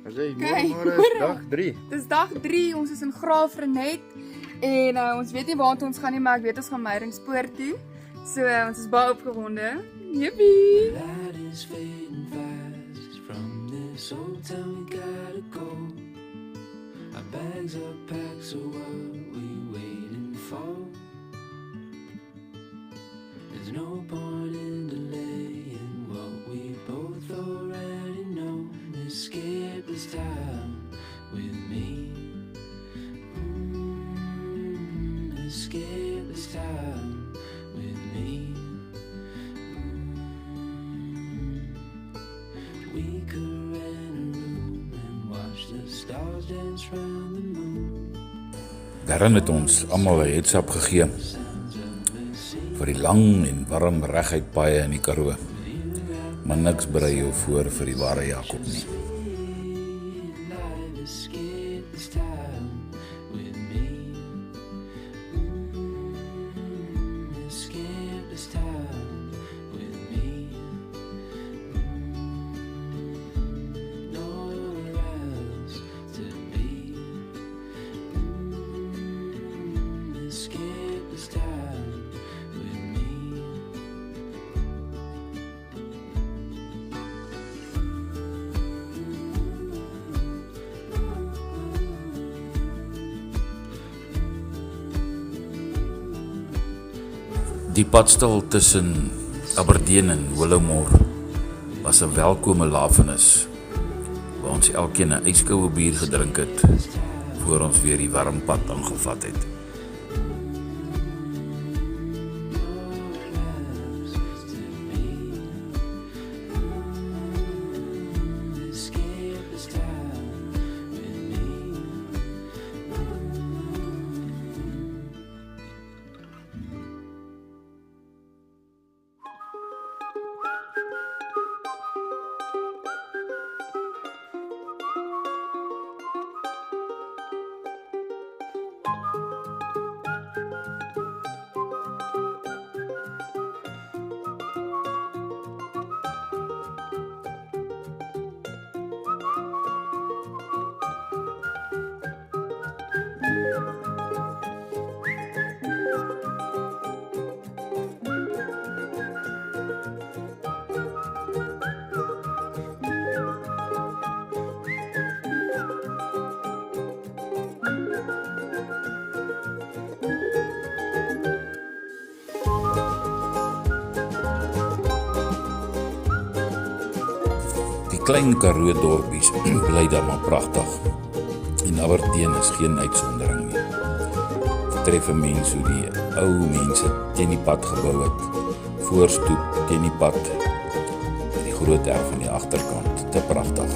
Okay, Kijk, môre is môre. dag 3. Dis dag 3, ons is in Graafrenet en ons weet nie waar toe ons gaan nie, maar ek weet ons gaan Meyringspoort toe. So ons is baie opgewonde. Jippie! Light is fading fast from this old town, we gotta go. Our bags are packed, so what we waiting for? There's no point in delaying what we both already know. Escape this time with me. Escape this time with me. We could rent a room and watch the stars dance round the moon. Darren het ons almal 'n heads-up gegee vir die lang en warm reguit paaie in die Karoo. Maar niks berei jou voor vir die ware Jakob nie. Life escape this time with me. Escape this time with me. Nowhere else to be. Escape this time with me. Die padstal tussen Aberdeen en Willowmore was 'n welkome lafenis waar ons elkeen 'n yskoue bier gedrink het voor ons weer die warm pad aangevat het. Escape this time with me. Die klein Karoo dorpies bly daar maar pragtig. En Aberdeen is geen uitsondering nie. Tref 'n mens hoe die ou mense teen die pad gebou het, voorstoep teen die pad, en die groot erf aan die agterkant, te pragtig.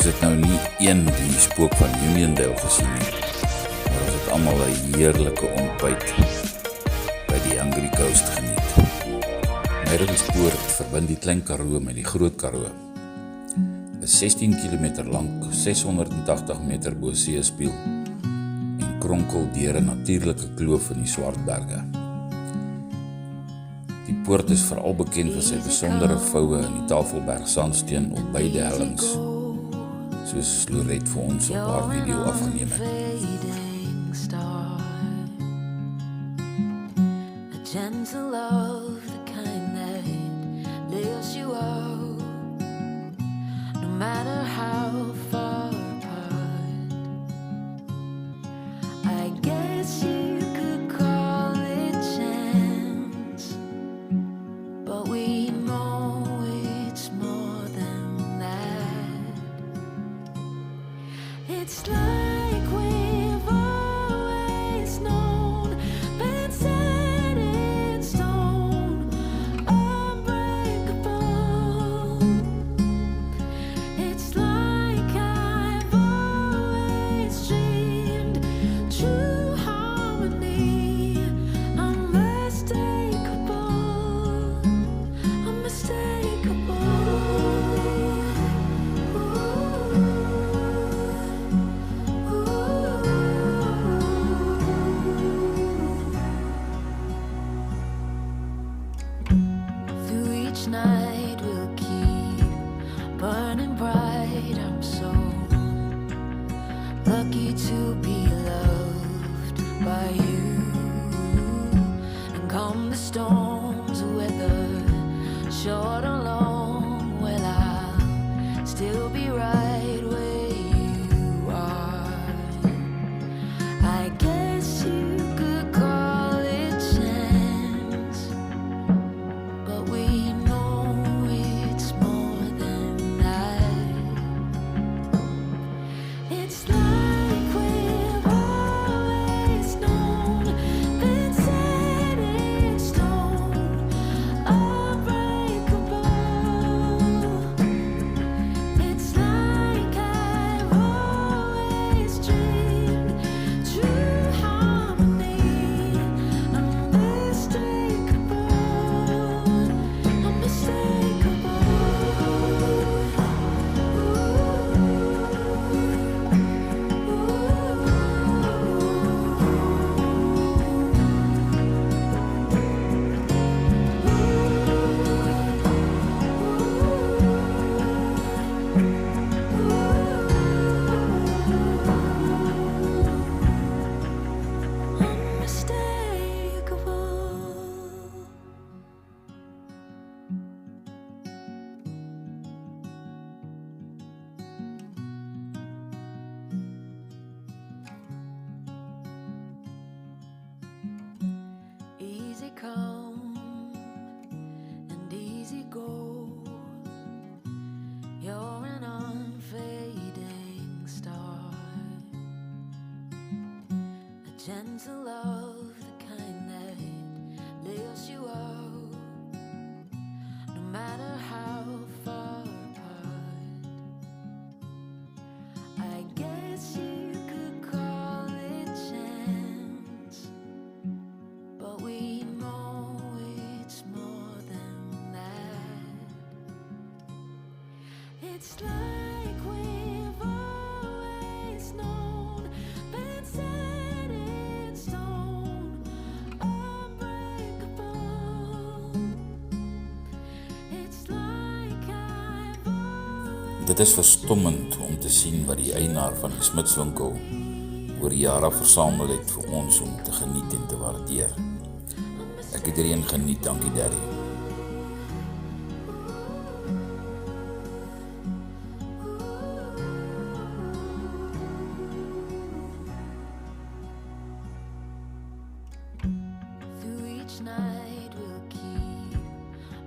het nou nie die spook van Uniondale gesien nie, maar ons het almal 'n heerlike ontbyt by die Hungry Coast geniet. Meyringspoort verbind die Klein Karoo met die Groot Karoo. Is 16 km lank, 680 meter bo seespieël en kronkel deur 'n natuurlike kloof in die Swartberge. Die poort is veral bekend vir sy besondere voue in die Tafelberg sandsteen op beide hellings, soos Lorette vir ons op haar video afgeneem het. Gentle love, the kind that lifts you up, no matter how far apart. I guess you could call it chance, but we know it's more than that. It's like we've always known, been set in stone, unbreakable. It's like I've always dreamed, true harmony, unmistakable, unmistakable. Through each night we'll keep burning bright. I'm so lucky to be loved by you. And come the storms, weather short or long, well I'll still be right where you are. I guess you could call it chance, but we know it's more than that. It's like we've always known, been set in stone, unbreakable. It's like I've always dreamed, true harmony, unmistakable, unmistakable. Unmistakable. Easy come and easy go. You're an unfading star, a gentle love, the kind that lifts you up, no matter how far apart. I guess you could call it chance, but we know it's more than that. It's like we've always known, been set in stone, unbreakable. It's like I've always. Dit is verstommend om te sien wat die eienaar van die smidswinkel oor jare versamel het vir ons om te geniet en te waardeer. Ek het hierin geniet, dankie Daddy. Through each night we'll keep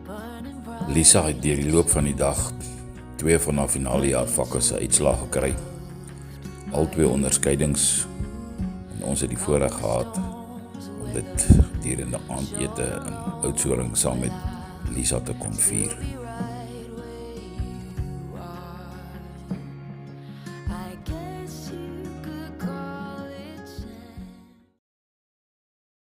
burning bright. Lisa het deur die loop van die dag 2 van haar finale jaar vakke se uitslag gekry. Al 2 onderskeidings, en ons het die voorreg gehad om dit gedurende aandete in Oudtshoorn saam met Lisa te kon vier.